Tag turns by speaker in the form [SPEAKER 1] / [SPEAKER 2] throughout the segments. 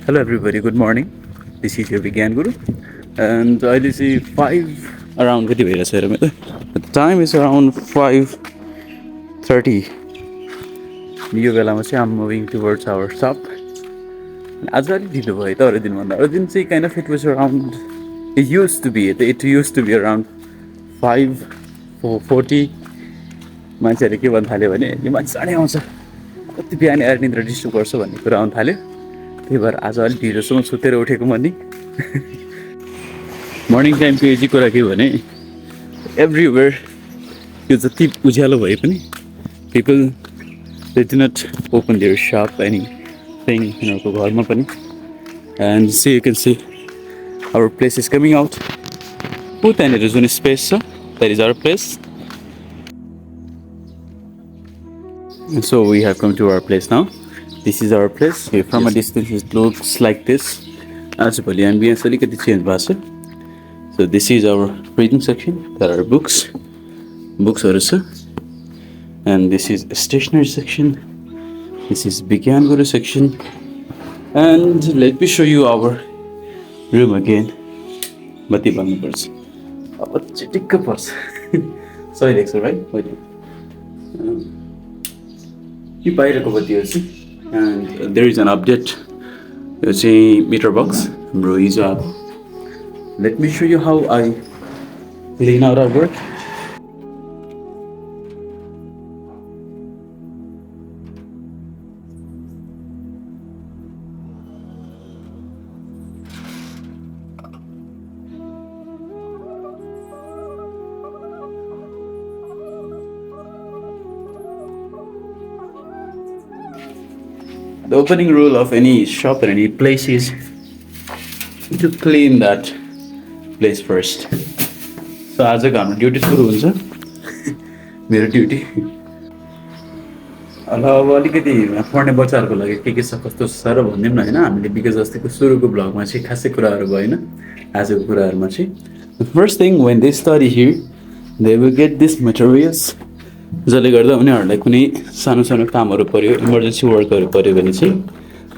[SPEAKER 1] Hello everybody, good morning. This is your Bigyan Guru. And I see 5 around the time is around 5:30. यो बेलामा चाहिँ I'm moving towards our shop. आज अलिक ढिलो भयो त अरू दिनभन्दा. अरू दिन चाहिँ kind of it was around it used to be around 5:40. मान्छेहरूले के भन्न थाल्यो भने यो मान्छे चाँडै आउँछ, कति बिहान आएर निद्रा डिस्टर्ब गर्छ भन्ने कुरा आउनु थाल्यो. त्यही भएर आज अलिक ढिलोसम्म सुतेर उठेको म नि. मर्निङ टाइमको यजी कुरा के भने एभ्रिवेयर यो जति उज्यालो भए पनि people they do not open their shop anything यिनीहरूको घरमा पनि. And see you can see our place is coming out. ऊ त्यहाँनिर जुन स्पेस छ that is our place. So we have come to our place now. This is our place. From a distance it looks like this. आजभोलि ambience अलिकति change भएको छ. So this is our reading section. There are booksहरू छ. And this is stationery section. This is Bigyan Guru section. And let me show you our room again. बत्ती बन्नु पर्छ. अब चिटिक्क पर्छ. सही देख्छ right? Wait. यो बाहिरको बत्ती हो चाहिँ. And there is an update. यो चाहिँ meter box हाम्रो हिजो आएको. Let me show you how I clean out our work. The opening rule of any shop or any place is to clean that place first. So आजको हाम्रो duty सुरु हुन्छ. मेरो ड्युटी. अब अलिकति पढ्ने बच्चाहरूको लागि के छ कस्तो छ र भनिदिउँ न होइन. हामीले बिकज अस्तिको सुरुको ब्लगमा चाहिँ खासै कुराहरू भएन. आजको कुराहरूमा चाहिँ the first thing when they study here they will get this materials. जसले गर्दा उनीहरूलाई कुनै सानो सानो कामहरू पर्यो, इमर्जेन्सी वर्कहरू पर्यो भने चाहिँ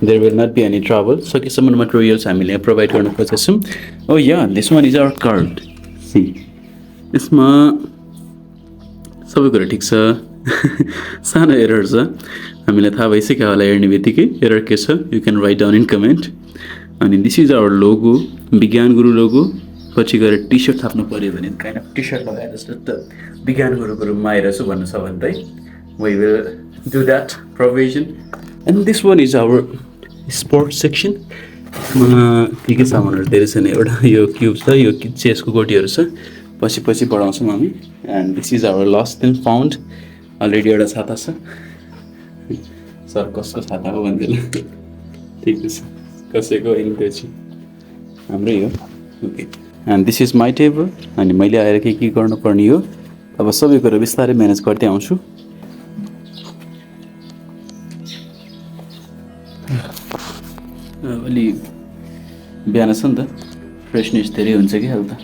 [SPEAKER 1] there will not be any trouble. सकेसम्म मटेरियल्स हामीले प्रोभाइड गर्न खोजेछौँ. Oh yeah this one is our card. See यसमा सबै कुरा ठिक छ. सानो एरर छ, हामीलाई थाहा भइसक्यो होला हेर्ने बित्तिकै एरर के छ. You can write down in comment. अनि दिस इज आवर लोगो, विज्ञान गुरु लोगो. पछि गएर टी सर्ट थाप्नु पऱ्यो भने काइन्ड अफ टी सर्ट लगाएर जस्तो त विज्ञान गुरुको रुममा आइरहेछु भन्नु छ भने चाहिँ we will do that provision. And this one is our sports section. के सामानहरू धेरै छ नि. एउटा यो क्युब छ, यो चेसको गोटीहरू छ. पछि बढाउँछौँ हामी. And this is our lost and found. Already एउटा छाता छ. सर कसको छाता हो भन्दैन. ठिक छ, कसैको होइन त्यो चाहिँ हाम्रै हो. Okay. And this is my table. अनि मैले आएर के गर्नुपर्ने हो अब सबै कुरा बिस्तारै म्यानेज गर्दै आउँछु. अलि बिहान छ नि त, फ्रेसनेस धेरै हुन्छ कि अहिले त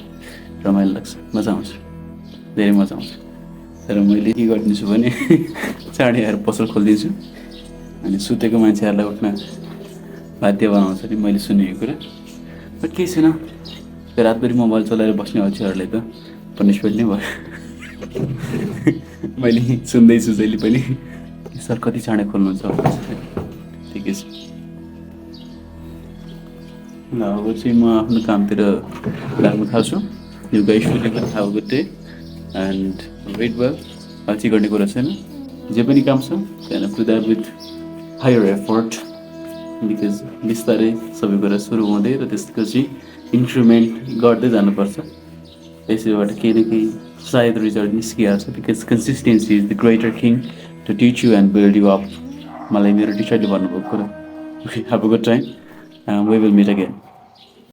[SPEAKER 1] रमाइलो लाग्छ, मजा आउँछ, धेरै मजा आउँछ. तर मैले के गरिदिन्छु भने चाँडै आएर पसल खोलिदिन्छु अनि सुतेको मान्छेहरूलाई उठ्न बाध्य बनाउँछ नि मैले सुनेको कुरा. बट केही छैन, रातभरि मोबाइल चलाएर बस्ने अल्छीहरूलाई त पनिसमेन्ट नै भयो. मैले सुन्दैछु जहिले पनि सर कति चाँडै खोल्नुहुन्छ. ठिकै छ. ल अब चाहिँ म आफ्नो कामतिर लाग्नु थाल्छु. You guys should have a good day and wait well. अल्छी गर्ने कुरा छैन. जे पनि काम छ त्यहाँ do that with higher effort. Because बिस्तारै सबै कुरा सुरु हुँदै र त्यसपछि इन्क्रिमेन्ट गर्दै जानुपर्छ. त्यसैबाट केही न केही सायद रिजल्ट निस्किहाल्छ. Because consistency is the greater king to teach you and build you up. मलाई मेरो टिचरले भन्नुभएको कुरा. Have a good time. We will meet again.